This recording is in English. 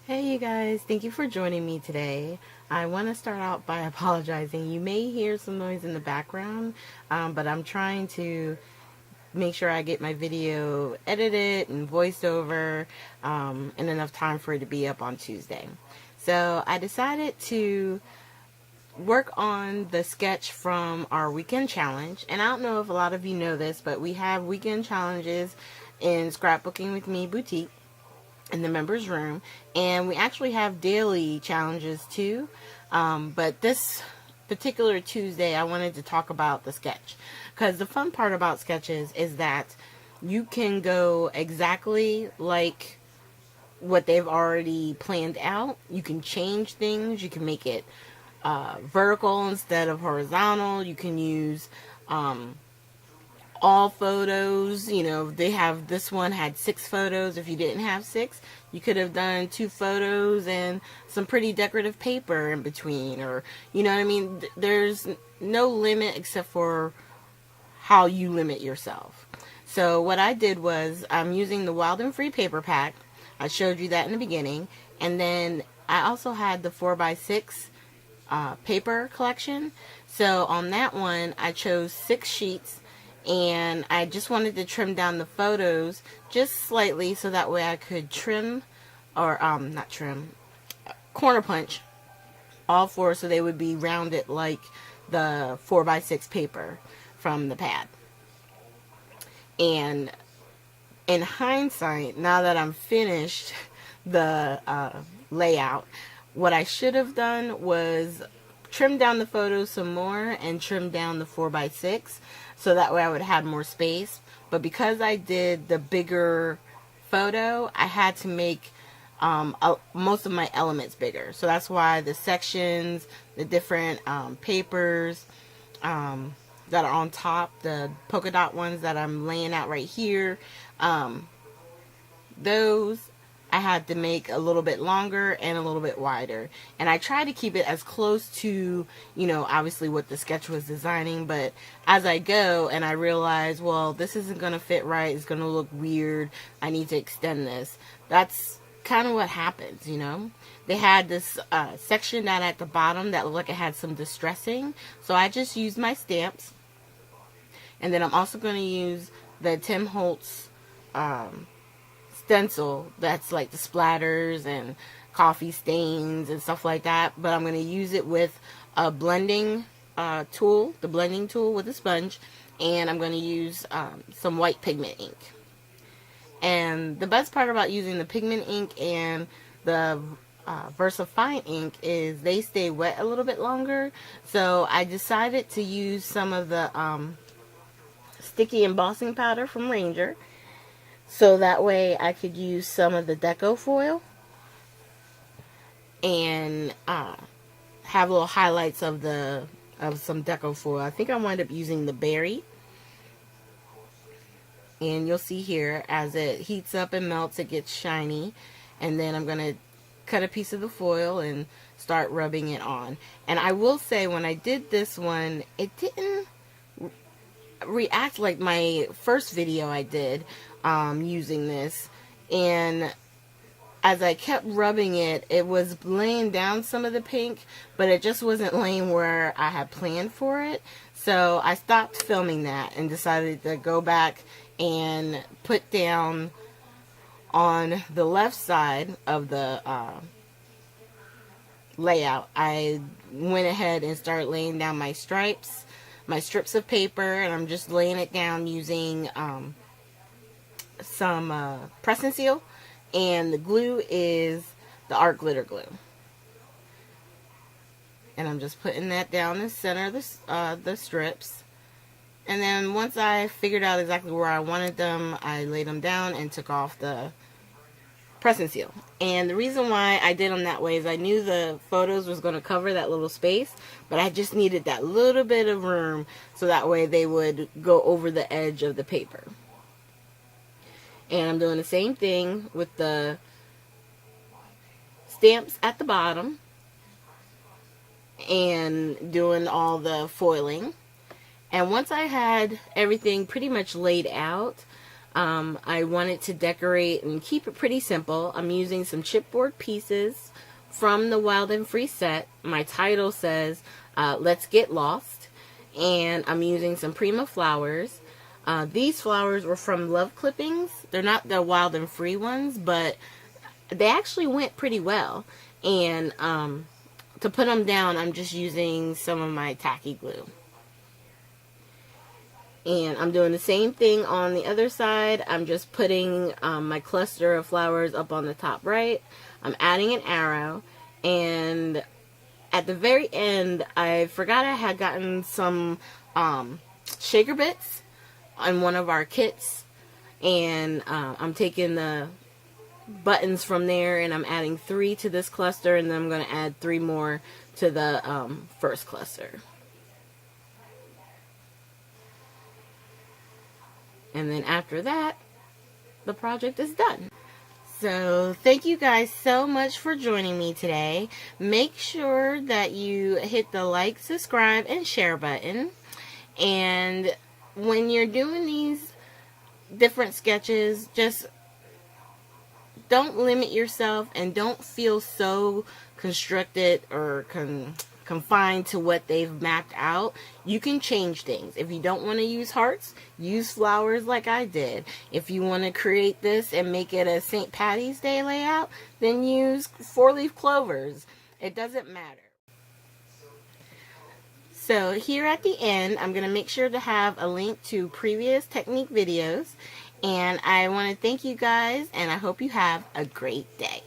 Hey you guys, thank you for joining me today. I want to start out by apologizing. You may hear some noise in the background, but I'm trying to make sure I get my video edited and voiced over in enough time for it to be up on Tuesday. So I decided to work on the sketch from our weekend challenge. And I don't know if a lot of you know this, but we have weekend challenges in Scrapbooking with Me Boutique in the members room, and we actually have daily challenges too, but this particular Tuesday I wanted to talk about the sketch, because the fun part about sketches is that you can go exactly like what they've already planned out. You can change things, you can make it vertical instead of horizontal, you can use all photos. You know, they have, this one had 6 photos. If you didn't have 6, you could have done 2 photos and some pretty decorative paper in between, or you know what I mean. There's no limit except for how you limit yourself. So what I did was, I'm using the Wild and Free paper pack. I showed you that in the beginning, and then I also had the 4x6 paper collection. So on that one I chose 6 sheets, and I just wanted to trim down the photos just slightly so that way I could trim, or not trim, corner punch all 4 so they would be rounded like the 4x6 paper from the pad. And in hindsight, now that I'm finished the layout, what I should have done was trim down the photos some more and trim down the 4x6 so that way I would have more space. But because I did the bigger photo, I had to make most of my elements bigger. So that's why the sections, the different papers that are on top, the polka dot ones that I'm laying out right here, those I had to make a little bit longer and a little bit wider. And I tried to keep it as close to, you know, obviously what the sketch was designing, but as I go and I realize, well, this isn't going to fit right, it's going to look weird, I need to extend this. That's kind of what happens, you know. They had this section down at the bottom that looked like it had some distressing, so I just used my stamps. And then I'm also going to use the Tim Holtz stencil that's like the splatters and coffee stains and stuff like that, but I'm going to use it with a blending tool, the blending tool with a sponge, and I'm going to use some white pigment ink. And the best part about using the pigment ink and the Versamark ink is they stay wet a little bit longer, so I decided to use some of the sticky embossing powder from Ranger, so that way I could use some of the deco foil and have little highlights of some deco foil. I think I wound up using the berry, and you'll see here as it heats up and melts, it gets shiny. And then I'm going to cut a piece of the foil and start rubbing it on. And I will say, when I did this one, it didn't react like my first video I did using this, and as I kept rubbing it, it was laying down some of the pink, but it just wasn't laying where I had planned for it. So I stopped filming that and decided to go back and put down on the left side of the layout. I went ahead and started laying down my stripes, my strips of paper, and I'm just laying it down using some press and seal, and the glue is the art glitter glue. And I'm just putting that down the center of the strips. And then once I figured out exactly where I wanted them, I laid them down and took off the press and seal. And the reason why I did them that way is I knew the photos was going to cover that little space, but I just needed that little bit of room so that way they would go over the edge of the paper. And I'm doing the same thing with the stamps at the bottom and doing all the foiling. And once I had everything pretty much laid out, I wanted to decorate and keep it pretty simple. I'm using some chipboard pieces from the Wild and Free set. My title says, Let's Get Lost. And I'm using some Prima flowers. These flowers were from Love Clippings. They're not the Wild and Free ones, but they actually went pretty well. And to put them down, I'm just using some of my tacky glue. And I'm doing the same thing on the other side. I'm just putting my cluster of flowers up on the top right. I'm adding an arrow. And at the very end, I forgot I had gotten some shaker bits on one of our kits. And I'm taking the buttons from there and I'm adding 3 to this cluster. And then I'm going to add 3 more to the first cluster. And then after that, the project is done. So thank you guys so much for joining me today. Make sure that you hit the like, subscribe, and share button. And when you're doing these different sketches, just don't limit yourself and don't feel so constricted or confined to what they've mapped out. You can change things. If you don't want to use hearts, use flowers like I did. If you want to create this and make it a St. Patty's Day layout, then use 4-leaf clovers. It doesn't matter. So here at the end, I'm going to make sure to have a link to previous technique videos. And I want to thank you guys, and I hope you have a great day.